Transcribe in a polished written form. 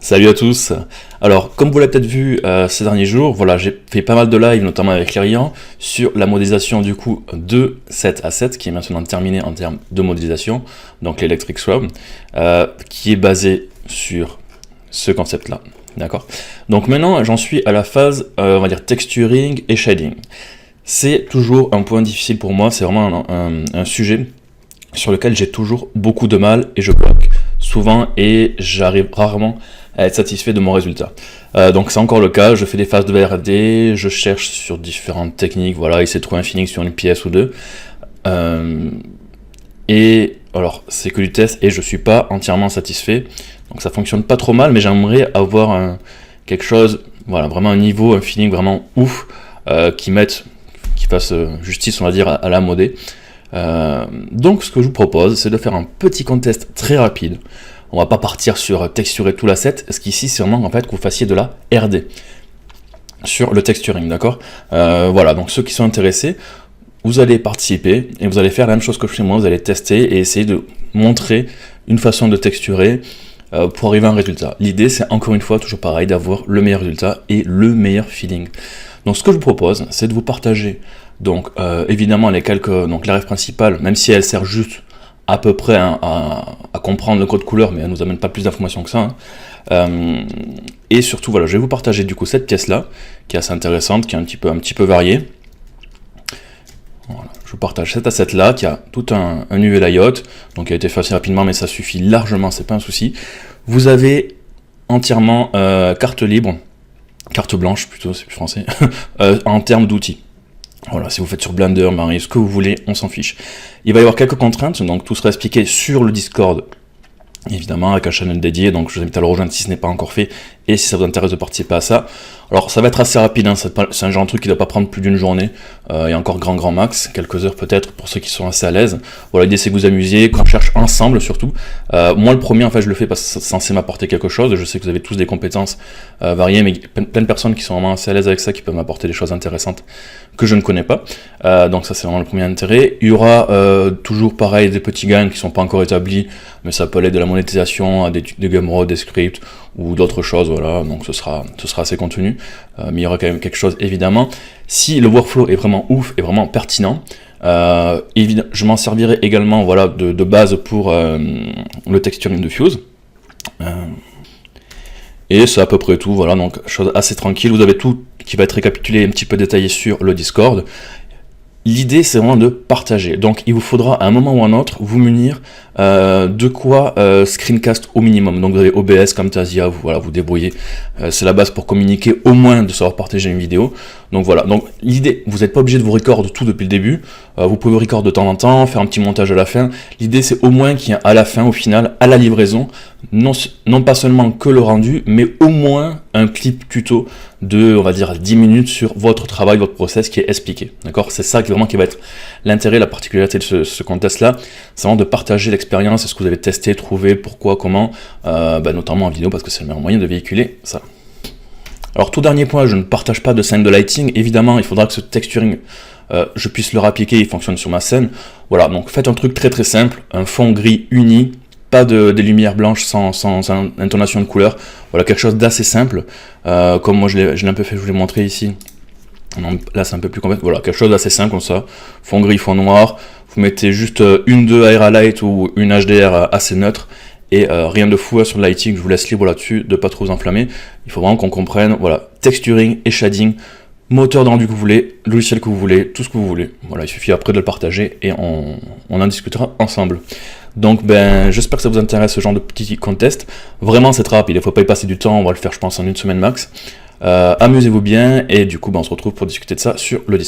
Salut à tous. Alors, comme vous l'avez peut-être vu ces derniers jours, voilà, j'ai fait pas mal de lives, notamment avec Lirian, sur la modélisation du coup de cet asset, qui est maintenant terminé en termes de modélisation, donc l'Electric Throw, qui est basé sur ce concept-là. D'accord. Donc maintenant, j'en suis à la phase, on va dire, texturing et shading. C'est toujours un point difficile pour moi, c'est vraiment un sujet sur lequel j'ai toujours beaucoup de mal et je bloque souvent et j'arrive rarement à être satisfait de mon résultat. Donc c'est encore le cas, je fais des phases de VRD, je cherche sur différentes techniques, voilà, essayer de trouver un feeling sur une pièce ou deux. Et alors c'est que du test et je suis pas entièrement satisfait, donc ça fonctionne pas trop mal, mais j'aimerais avoir quelque chose, voilà, vraiment un niveau, un feeling vraiment ouf, qui fasse justice, on va dire, à la modée. Donc ce que je vous propose, c'est de faire un petit contest très rapide. On va pas partir sur texturer tout l'asset, ce qu'ici c'est vraiment en fait que vous fassiez de la RD sur le texturing, d'accord. Voilà, donc ceux qui sont intéressés, vous allez participer et vous allez faire la même chose que chez moi, vous allez tester et essayer de montrer une façon de texturer pour arriver à un résultat. L'idée c'est encore une fois, toujours pareil, d'avoir le meilleur résultat et le meilleur feeling. Donc ce que je vous propose, c'est de vous partager donc évidemment les la ref principale, même si elle sert juste à peu près à comprendre le code couleur, mais elle nous amène pas plus d'informations que ça. Et surtout, voilà, je vais vous partager du coup cette pièce-là, qui est assez intéressante, qui est un petit peu variée. Voilà, je vous partage cet asset-là, qui a tout un UV layout, donc qui a été fait assez rapidement, mais ça suffit largement, c'est pas un souci. Vous avez entièrement carte libre, carte blanche plutôt, c'est plus français, en termes d'outils. Voilà, si vous faites sur Blender, Marie, ce que vous voulez, on s'en fiche. Il va y avoir quelques contraintes, donc tout sera expliqué sur le Discord, évidemment, avec un channel dédié, donc je vous invite à le rejoindre si ce n'est pas encore fait, et si ça vous intéresse de participer à ça. Alors ça va être assez rapide, hein, c'est un genre de truc qui ne doit pas prendre plus d'une journée, et encore grand max, quelques heures peut-être pour ceux qui sont assez à l'aise. Voilà, l'idée c'est que vous amusiez, qu'on cherche ensemble surtout. Moi le premier en fait je le fais parce que c'est censé m'apporter quelque chose, je sais que vous avez tous des compétences variées, mais plein de personnes qui sont vraiment assez à l'aise avec ça, qui peuvent m'apporter des choses intéressantes que je ne connais pas. Donc ça c'est vraiment le premier intérêt. Il y aura toujours pareil des petits gains qui ne sont pas encore établis, mais ça peut aller de la monétisation à des Gumroad, des scripts ou d'autres choses, voilà, donc ce sera assez contenu, mais il y aura quand même quelque chose évidemment. Si le workflow est vraiment ouf et vraiment pertinent, je m'en servirai également, voilà, de base pour le texturing de Fuse. Et c'est à peu près tout, voilà, donc chose assez tranquille, vous avez tout qui va être récapitulé, un petit peu détaillé sur le Discord. L'idée c'est vraiment de partager, donc il vous faudra à un moment ou à un autre vous munir de quoi screencast au minimum. Donc vous avez OBS, Camtasia, vous débrouillez, c'est la base pour communiquer, au moins de savoir partager une vidéo. Donc voilà, donc l'idée, vous n'êtes pas obligé de vous record tout depuis le début, vous pouvez record de temps en temps, faire un petit montage à la fin. L'idée c'est au moins qu'il y ait à la fin, au final, à la livraison, non pas seulement que le rendu, mais au moins un clip tuto de, on va dire, 10 minutes sur votre travail, votre process qui est expliqué. D'accord? C'est ça qui va être l'intérêt, la particularité de ce contest-là, c'est vraiment de partager l'expérience, ce que vous avez testé, trouvé, pourquoi, comment, notamment en vidéo, parce que c'est le meilleur moyen de véhiculer ça. Alors tout dernier point, je ne partage pas de scène de lighting, évidemment il faudra que ce texturing, je puisse le réappliquer, il fonctionne sur ma scène. Voilà, donc faites un truc très simple, un fond gris uni, pas des lumières blanches sans intonation de couleur, voilà, quelque chose d'assez simple, comme moi je l'ai un peu fait, je vous l'ai montré ici. Non, là c'est un peu plus complexe, voilà, quelque chose d'assez simple comme ça, fond gris, fond noir, vous mettez juste une 2 Aera Light ou une HDR assez neutre, et rien de fou sur le lighting, je vous laisse libre là-dessus, de pas trop vous enflammer. Il faut vraiment qu'on comprenne, voilà, texturing et shading, moteur de rendu que vous voulez, logiciel que vous voulez, tout ce que vous voulez. Voilà, il suffit après de le partager et on en discutera ensemble. Donc j'espère que ça vous intéresse ce genre de petit contest. Vraiment c'est très rapide, il ne faut pas y passer du temps, on va le faire je pense en une semaine max. Amusez-vous bien et du coup on se retrouve pour discuter de ça sur le Discord.